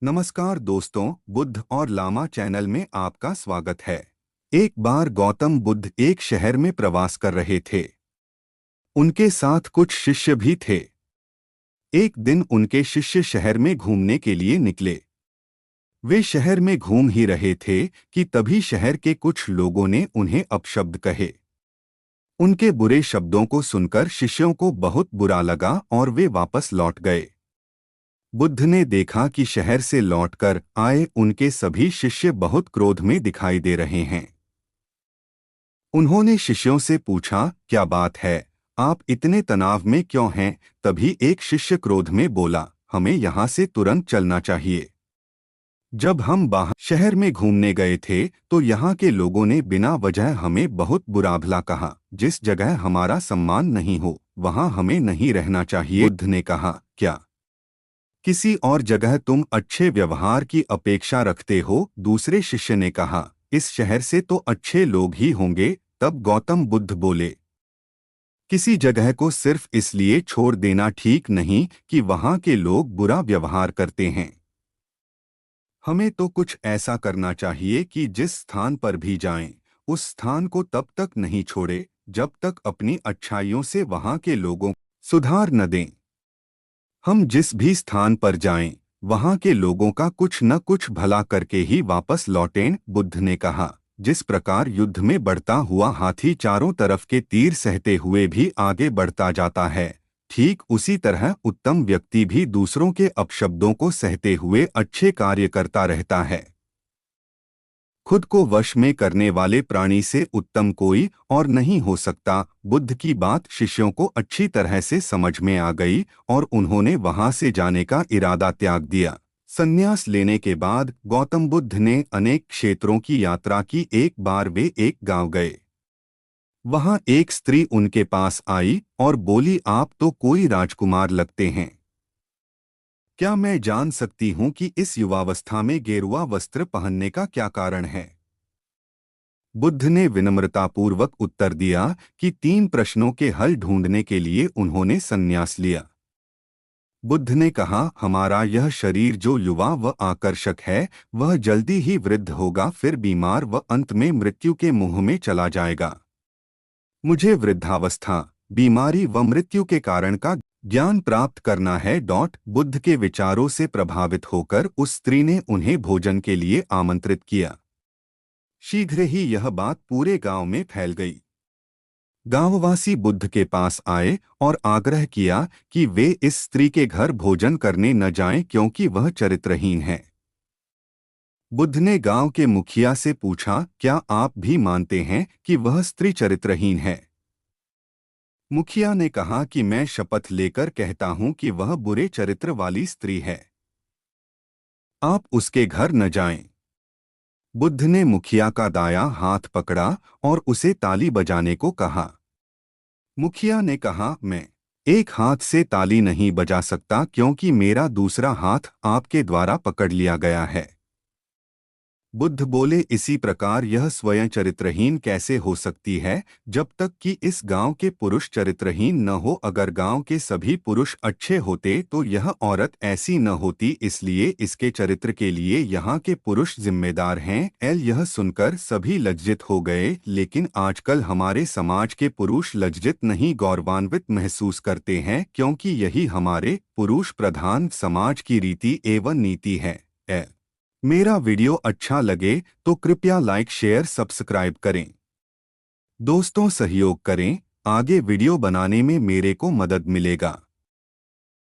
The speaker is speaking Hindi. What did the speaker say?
नमस्कार दोस्तों, बुद्ध और लामा चैनल में आपका स्वागत है। एक बार गौतम बुद्ध एक शहर में प्रवास कर रहे थे। उनके साथ कुछ शिष्य भी थे। एक दिन उनके शिष्य शहर में घूमने के लिए निकले। वे शहर में घूम ही रहे थे कि तभी शहर के कुछ लोगों ने उन्हें अपशब्द कहे। उनके बुरे शब्दों को सुनकर शिष्यों को बहुत बुरा लगा और वे वापस लौट गए। बुद्ध ने देखा कि शहर से लौटकर आए उनके सभी शिष्य बहुत क्रोध में दिखाई दे रहे हैं। उन्होंने शिष्यों से पूछा, क्या बात है, आप इतने तनाव में क्यों हैं? तभी एक शिष्य क्रोध में बोला, हमें यहाँ से तुरंत चलना चाहिए। जब हम बाहर शहर में घूमने गए थे तो यहाँ के लोगों ने बिना वजह हमें बहुत बुरा भला कहा। जिस जगह हमारा सम्मान नहीं हो वहाँ हमें नहीं रहना चाहिए। बुद्ध ने कहा, क्या किसी और जगह तुम अच्छे व्यवहार की अपेक्षा रखते हो? दूसरे शिष्य ने कहा, इस शहर से तो अच्छे लोग ही होंगे। तब गौतम बुद्ध बोले, किसी जगह को सिर्फ इसलिए छोड़ देना ठीक नहीं कि वहां के लोग बुरा व्यवहार करते हैं। हमें तो कुछ ऐसा करना चाहिए कि जिस स्थान पर भी जाएं, उस स्थान को तब तक नहीं छोड़े जब तक अपनी अच्छाइयों से वहां के लोगों सुधार न दें। हम जिस भी स्थान पर जाएं, वहां के लोगों का कुछ न कुछ भला करके ही वापस लौटें। बुद्ध ने कहा, जिस प्रकार युद्ध में बढ़ता हुआ हाथी चारों तरफ के तीर सहते हुए भी आगे बढ़ता जाता है, ठीक उसी तरह उत्तम व्यक्ति भी दूसरों के अपशब्दों को सहते हुए अच्छे कार्य करता रहता है। खुद को वश में करने वाले प्राणी से उत्तम कोई और नहीं हो सकता। बुद्ध की बात शिष्यों को अच्छी तरह से समझ में आ गई और उन्होंने वहां से जाने का इरादा त्याग दिया। संन्यास लेने के बाद गौतम बुद्ध ने अनेक क्षेत्रों की यात्रा की। एक बार वे एक गांव गए। वहां एक स्त्री उनके पास आई और बोली, आप तो कोई राजकुमार लगते हैं। क्या मैं जान सकती हूं कि इस युवावस्था में गेरुआ वस्त्र पहनने का क्या कारण है? बुद्ध ने विनम्रतापूर्वक उत्तर दिया कि 3 प्रश्नों के हल ढूंढने के लिए उन्होंने संन्यास लिया। बुद्ध ने कहा, हमारा यह शरीर जो युवा व आकर्षक है, वह जल्दी ही वृद्ध होगा, फिर बीमार व अंत में मृत्यु के मुंह में चला जाएगा। मुझे वृद्धावस्था, बीमारी व मृत्यु के कारण का ज्ञान प्राप्त करना है। बुद्ध के विचारों से प्रभावित होकर उस स्त्री ने उन्हें भोजन के लिए आमंत्रित किया। शीघ्र ही यह बात पूरे गांव में फैल गई। गांववासी बुद्ध के पास आए और आग्रह किया कि वे इस स्त्री के घर भोजन करने न जाएं क्योंकि वह चरित्रहीन है। बुद्ध ने गांव के मुखिया से पूछा, क्या आप भी मानते हैं कि वह स्त्री चरित्रहीन है? मुखिया ने कहा कि मैं शपथ लेकर कहता हूं कि वह बुरे चरित्र वाली स्त्री है। आप उसके घर न जाएं। बुद्ध ने मुखिया का दायां हाथ पकड़ा और उसे ताली बजाने को कहा। मुखिया ने कहा, मैं एक हाथ से ताली नहीं बजा सकता क्योंकि मेरा दूसरा हाथ आपके द्वारा पकड़ लिया गया है। बुद्ध बोले, इसी प्रकार यह स्वयं चरित्रहीन कैसे हो सकती है जब तक कि इस गांव के पुरुष चरित्रहीन न हो? अगर गांव के सभी पुरुष अच्छे होते तो यह औरत ऐसी न होती, इसलिए इसके चरित्र के लिए यहाँ के पुरुष जिम्मेदार हैं। यह सुनकर सभी लज्जित हो गए, लेकिन आजकल हमारे समाज के पुरुष लज्जित नहीं, गौरवान्वित महसूस करते हैं क्योंकि यही हमारे पुरुष प्रधान समाज की रीति एवं नीति है। मेरा वीडियो अच्छा लगे तो कृपया लाइक, शेयर, सब्सक्राइब करें। दोस्तों सहयोग करें, आगे वीडियो बनाने में मेरे को मदद मिलेगा।